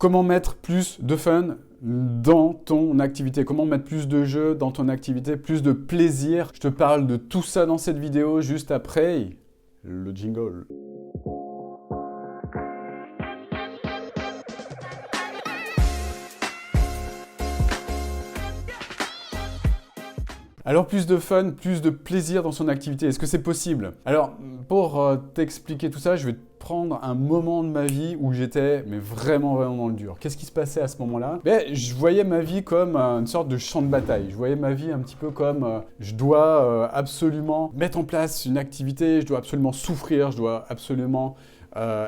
Comment mettre plus de fun dans ton activité? Comment mettre plus de jeux dans ton activité, plus de plaisir? Je te parle de tout ça dans cette vidéo juste après le jingle. Alors plus de fun, plus de plaisir dans son activité, est-ce que c'est possible? Alors pour t'expliquer tout ça, je vais te prendre un moment de ma vie où j'étais vraiment dans le dur. Qu'est-ce qui se passait à ce moment-là? Je voyais ma vie comme une sorte de champ de bataille. Je voyais ma vie un petit peu comme je dois absolument mettre en place une activité, je dois absolument souffrir, je dois absolument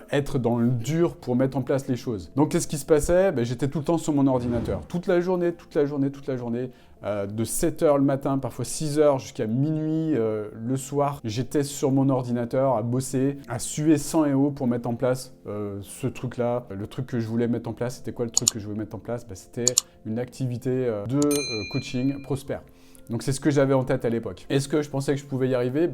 être dans le dur pour mettre en place les choses. Donc qu'est-ce qui se passait? J'étais tout le temps sur mon ordinateur. Toute la journée, de 7h le matin, parfois 6h jusqu'à minuit le soir. J'étais sur mon ordinateur à bosser, à suer sang et eau pour mettre en place ce truc-là. Le truc que je voulais mettre en place, c'était quoi le truc que je voulais mettre en place? C'était une activité de coaching prospère. Donc c'est ce que j'avais en tête à l'époque. Est-ce que je pensais que je pouvais y arriver?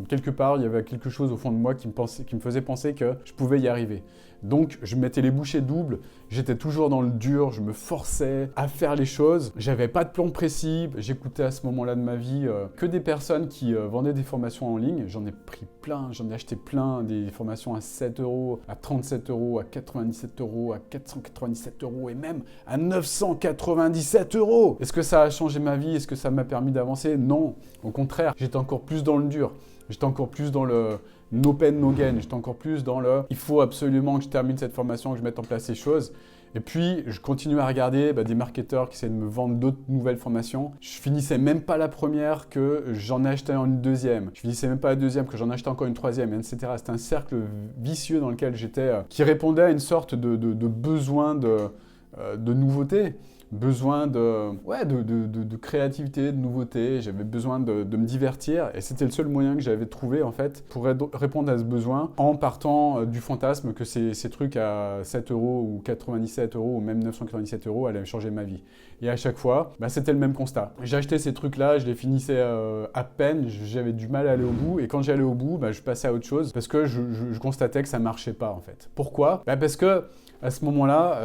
Quelque part, il y avait quelque chose au fond de moi qui me faisait penser que je pouvais y arriver. Donc je mettais les bouchées doubles, j'étais toujours dans le dur, je me forçais à faire les choses. J'avais pas de plan précis, j'écoutais à ce moment-là de ma vie que des personnes qui vendaient des formations en ligne. J'en ai pris plein, j'en ai acheté plein, des formations à 7 €, à 37 €, à 97 €, à 497 € et même à 997 €. Est-ce que ça a changé ma vie? Est-ce que ça m'a permis d'avancer? Non, au contraire, j'étais encore plus dans le dur. J'étais encore plus dans le no pain, no gain. J'étais encore plus dans le « il faut absolument que je termine cette formation, que je mette en place ces choses ». Et puis, je continuais à regarder des marketeurs qui essaient de me vendre d'autres nouvelles formations. Je finissais même pas la première que j'en achetais une deuxième. Je finissais même pas la deuxième que j'en achetais encore une troisième, etc. C'était un cercle vicieux dans lequel j'étais, qui répondait à une sorte de besoin de nouveauté. Besoin de créativité, de nouveauté, j'avais besoin de me divertir et c'était le seul moyen que j'avais trouvé en fait pour répondre à ce besoin en partant du fantasme que ces trucs à 7 € ou 97 € ou même 997 € allaient changer ma vie. Et à chaque fois, c'était le même constat. J'achetais ces trucs-là, je les finissais à peine, j'avais du mal à aller au bout et quand j'allais au bout, je passais à autre chose parce que je constatais que ça marchait pas en fait. Pourquoi? Parce que à ce moment-là,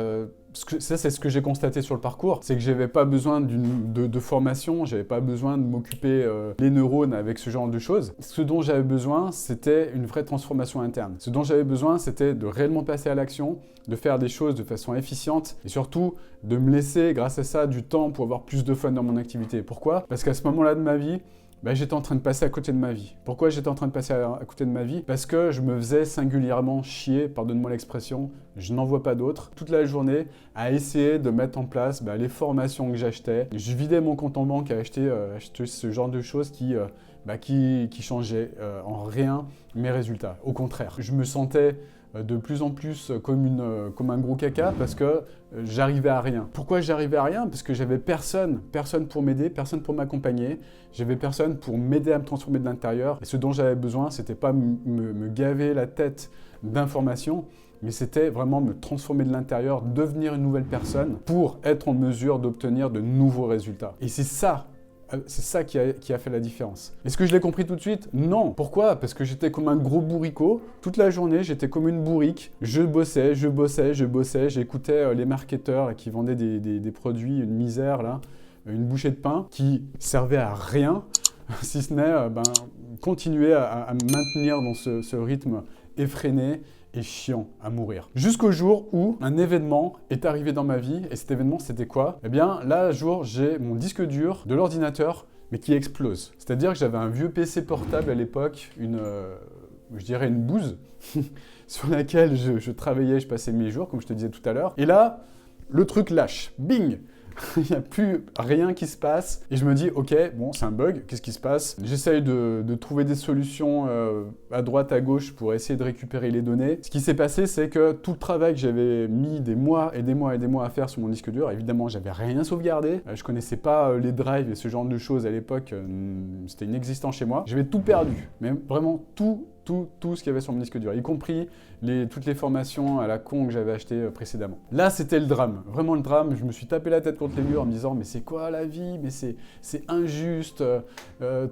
ça c'est ce que j'ai constaté sur le parcours, c'est que j'avais pas besoin de formation, j'avais pas besoin de m'occuper les neurones avec ce genre de choses. Ce dont j'avais besoin, c'était une vraie transformation interne. Ce dont j'avais besoin, c'était de réellement passer à l'action, de faire des choses de façon efficiente et surtout de me laisser, grâce à ça, du temps pour avoir plus de fun dans mon activité. Pourquoi? Parce qu'à ce moment-là de ma vie, j'étais en train de passer à côté de ma vie. Pourquoi j'étais en train de passer à côté de ma vie? Parce que je me faisais singulièrement chier, pardonne-moi l'expression, je n'en vois pas d'autre, toute la journée à essayer de mettre en place les formations que j'achetais. Je vidais mon compte en banque à acheter ce genre de choses qui changeaient en rien mes résultats. Au contraire, je me sentais de plus en plus comme un gros caca parce que j'arrivais à rien. Pourquoi j'arrivais à rien? Parce que j'avais personne pour m'aider, personne pour m'accompagner, j'avais personne pour m'aider à me transformer de l'intérieur. Et ce dont j'avais besoin, c'était pas me gaver la tête d'informations, mais c'était vraiment me transformer de l'intérieur, devenir une nouvelle personne pour être en mesure d'obtenir de nouveaux résultats. Et c'est ça qui a fait la différence. Est-ce que je l'ai compris tout de suite? Non. Pourquoi? Parce que j'étais comme un gros bourricot. Toute la journée, j'étais comme une bourrique. Je bossais. J'écoutais les marketeurs qui vendaient des produits, une misère là, une bouchée de pain qui servait à rien, si ce n'est continuer à me maintenir dans ce rythme effréné et chiant à mourir. Jusqu'au jour où un événement est arrivé dans ma vie, et cet événement c'était quoi? Là, un jour, j'ai mon disque dur de l'ordinateur, mais qui explose. C'est-à-dire que j'avais un vieux PC portable à l'époque, je dirais une bouse, sur laquelle je travaillais, je passais mes jours, comme je te disais tout à l'heure. Et là, le truc lâche. Bing! Il n'y a plus rien qui se passe et je me dis ok, bon c'est un bug, qu'est-ce qui se passe? J'essaye de trouver des solutions à droite, à gauche pour essayer de récupérer les données. Ce qui s'est passé, c'est que tout le travail que j'avais mis des mois à faire sur mon disque dur, évidemment j'avais rien sauvegardé, je connaissais pas les drives et ce genre de choses à l'époque, c'était inexistant chez moi. J'avais tout perdu, mais vraiment tout ce qu'il y avait sur mon disque dur, y compris toutes les formations à la con que j'avais achetées précédemment. Là, c'était le drame, vraiment le drame. Je me suis tapé la tête contre les murs en me disant « mais c'est quoi la vie? Mais c'est injuste,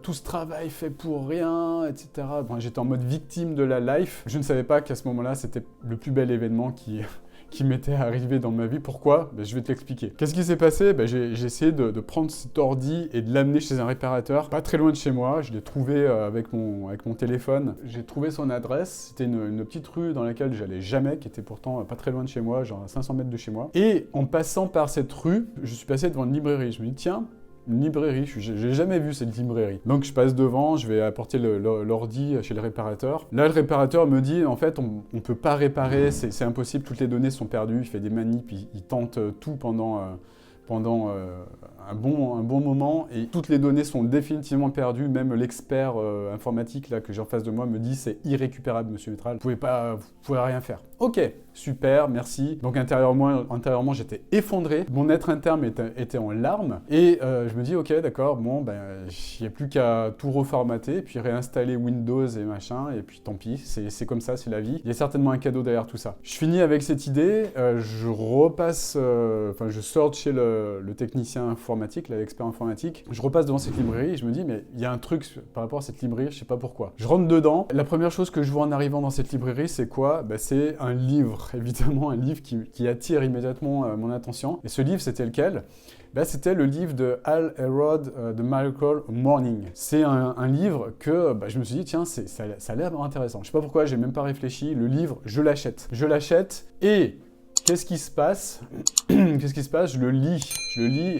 tout ce travail fait pour rien, etc. » J'étais en mode victime de la life. Je ne savais pas qu'à ce moment-là, c'était le plus bel événement qui qui m'était arrivé dans ma vie. Pourquoi? Je vais te l'expliquer. Qu'est-ce qui s'est passé? J'ai essayé de prendre cet ordi et de l'amener chez un réparateur, pas très loin de chez moi. Je l'ai trouvé avec mon téléphone. J'ai trouvé son adresse. C'était une petite rue dans laquelle j'allais jamais, qui était pourtant pas très loin de chez moi, genre à 500 mètres de chez moi. Et en passant par cette rue, je suis passé devant une librairie. Je me dis, tiens, une librairie, j'ai jamais vu cette librairie. Donc je passe devant, je vais apporter l'ordi chez le réparateur. Là, le réparateur me dit, en fait, on peut pas réparer, c'est impossible, toutes les données sont perdues, il fait des manips, il tente tout pendant un bon moment et toutes les données sont définitivement perdues. Même l'expert informatique là, que j'ai en face de moi me dit c'est irrécupérable, monsieur Métral, vous pouvez rien faire. Ok, super, merci. Donc intérieurement j'étais effondré, mon être interne était en larmes et je me dis ok d'accord, bon il n'y a plus qu'à tout reformater et puis réinstaller Windows et machin et puis tant pis, c'est comme ça, c'est la vie. Il y a certainement un cadeau derrière tout ça. Je finis avec cette idée, je sors de chez le technicien informatique, l'expert informatique, je repasse devant cette librairie et je me dis mais il y a un truc par rapport à cette librairie, je sais pas pourquoi. Je rentre dedans, la première chose que je vois en arrivant dans cette librairie c'est quoi? C'est un livre, évidemment un livre qui attire immédiatement mon attention. Et ce livre c'était lequel? C'était le livre de Hal Elrod de Miracle Morning. C'est un livre que je me suis dit tiens ça a l'air intéressant. Je sais pas pourquoi, j'ai même pas réfléchi, le livre je l'achète. Je l'achète et qu'est-ce qui se passe? Je le lis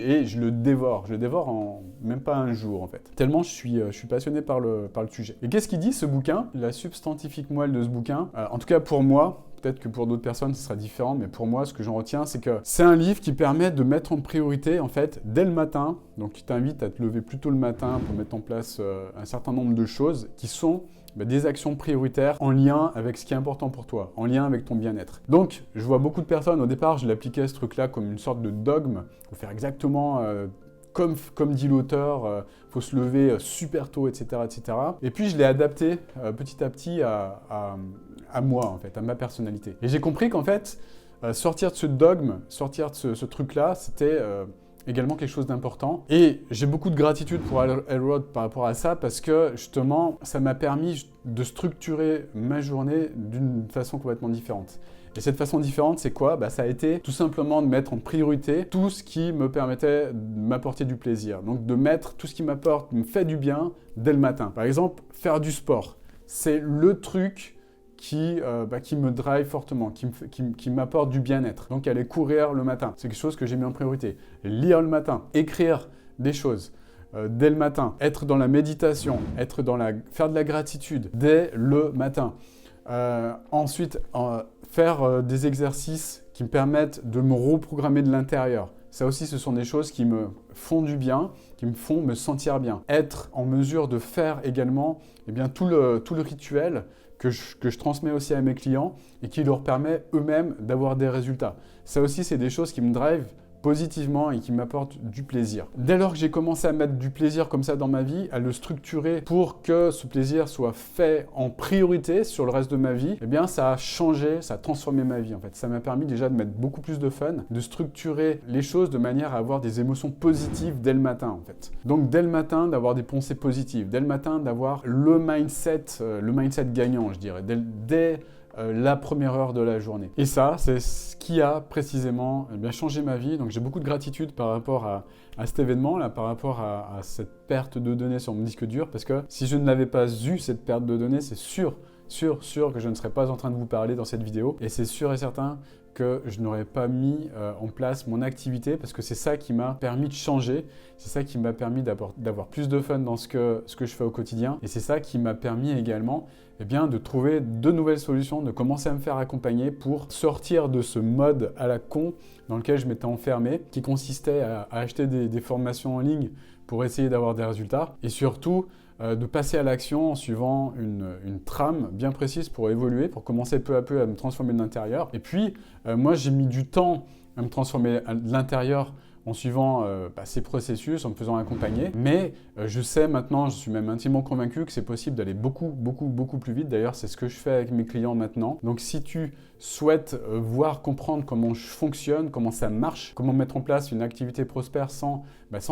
et je le dévore. Je le dévore en même pas un jour en fait. Tellement je suis passionné par le sujet. Et qu'est-ce qu'il dit ce bouquin? La substantifique moelle de ce bouquin, en tout cas pour moi, peut-être que pour d'autres personnes ce sera différent, mais pour moi ce que j'en retiens c'est que c'est un livre qui permet de mettre en priorité en fait dès le matin. Donc il t'invite à te lever plus tôt le matin pour mettre en place un certain nombre de choses qui sont des actions prioritaires en lien avec ce qui est important pour toi, en lien avec ton bien-être. Donc, je vois beaucoup de personnes, au départ, je l'appliquais ce truc-là comme une sorte de dogme, faut faire exactement comme dit l'auteur, faut se lever super tôt, etc., etc. Et puis, je l'ai adapté petit à petit à moi, en fait, à ma personnalité. Et j'ai compris qu'en fait, sortir de ce dogme, sortir de ce truc-là, c'était également quelque chose d'important. Et j'ai beaucoup de gratitude pour Elrod par rapport à ça parce que justement, ça m'a permis de structurer ma journée d'une façon complètement différente. Et cette façon différente, c'est quoi? Ça a été tout simplement de mettre en priorité tout ce qui me permettait de m'apporter du plaisir. Donc de mettre tout ce qui me fait du bien dès le matin. Par exemple, faire du sport. C'est le truc qui me drive fortement, qui m'apporte du bien-être. Donc aller courir le matin, c'est quelque chose que j'ai mis en priorité. Lire le matin, écrire des choses dès le matin, être dans la méditation, faire de la gratitude dès le matin. Ensuite, faire des exercices qui me permettent de me reprogrammer de l'intérieur. Ça aussi, ce sont des choses qui me font du bien, qui me font me sentir bien. Être en mesure de faire également tout le rituel que je transmets aussi à mes clients et qui leur permet eux-mêmes d'avoir des résultats. Ça aussi, c'est des choses qui me drivent positivement et qui m'apportent du plaisir. Dès lors que j'ai commencé à mettre du plaisir comme ça dans ma vie, à le structurer pour que ce plaisir soit fait en priorité sur le reste de ma vie, ça a changé, ça a transformé ma vie en fait. Ça m'a permis déjà de mettre beaucoup plus de fun, de structurer les choses de manière à avoir des émotions positives dès le matin en fait. Donc dès le matin, d'avoir des pensées positives, dès le matin, d'avoir le mindset gagnant, je dirais, dès la première heure de la journée. Et ça, c'est ce qui a précisément changé ma vie. Donc j'ai beaucoup de gratitude par rapport à cet événement-là, par rapport à cette perte de données sur mon disque dur, parce que si je ne l'avais pas eu, cette perte de données, c'est sûr que je ne serais pas en train de vous parler dans cette vidéo. Et c'est sûr et certain que je n'aurais pas mis en place mon activité parce que c'est ça qui m'a permis de changer, c'est ça qui m'a permis d'avoir plus de fun dans ce que je fais au quotidien et c'est ça qui m'a permis également de trouver de nouvelles solutions, de commencer à me faire accompagner pour sortir de ce mode à la con dans lequel je m'étais enfermé, qui consistait à acheter des formations en ligne pour essayer d'avoir des résultats et surtout de passer à l'action en suivant une trame bien précise pour évoluer, pour commencer peu à peu à me transformer de l'intérieur. Et puis, moi, j'ai mis du temps à me transformer de l'intérieur en suivant ces processus, en me faisant accompagner. Mais je sais maintenant, je suis même intimement convaincu que c'est possible d'aller beaucoup plus vite. D'ailleurs, c'est ce que je fais avec mes clients maintenant. Donc, si tu souhaites comprendre comment je fonctionne, comment ça marche, comment mettre en place une activité prospère sans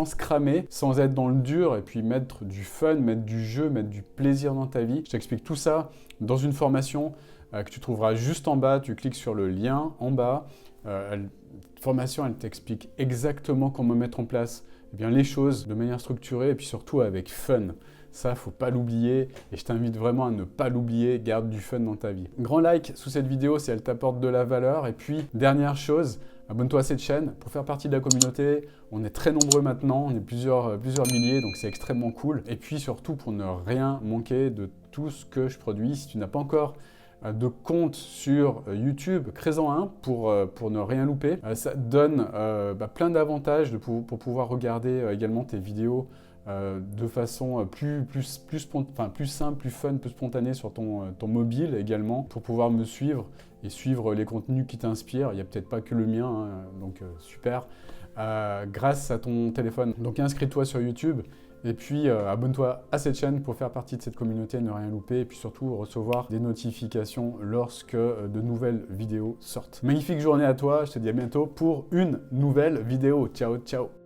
se cramer, sans être dans le dur et puis mettre du fun, mettre du jeu, mettre du plaisir dans ta vie, je t'explique tout ça dans une formation que tu trouveras juste en bas. Tu cliques sur le lien en bas. Formation, elle t'explique exactement comment mettre en place les choses de manière structurée et puis surtout avec fun. Ça, faut pas l'oublier et je t'invite vraiment à ne pas l'oublier. Garde du fun dans ta vie. Grand like sous cette vidéo si elle t'apporte de la valeur. Et puis, dernière chose, abonne-toi à cette chaîne pour faire partie de la communauté. On est très nombreux maintenant, on est plusieurs milliers, donc c'est extrêmement cool. Et puis surtout, pour ne rien manquer de tout ce que je produis, si tu n'as pas encore de compte sur YouTube, crée-en un pour ne rien louper. Ça te donne plein d'avantages pour pouvoir regarder également tes vidéos de façon plus simple, plus fun, plus spontanée sur ton mobile également, pour pouvoir me suivre et suivre les contenus qui t'inspirent. Il n'y a peut-être pas que le mien, hein, donc super, grâce à ton téléphone. Donc inscris-toi sur YouTube et puis abonne-toi à cette chaîne pour faire partie de cette communauté, ne rien louper et puis surtout recevoir des notifications lorsque de nouvelles vidéos sortent. Magnifique journée à toi, je te dis à bientôt pour une nouvelle vidéo. Ciao, ciao!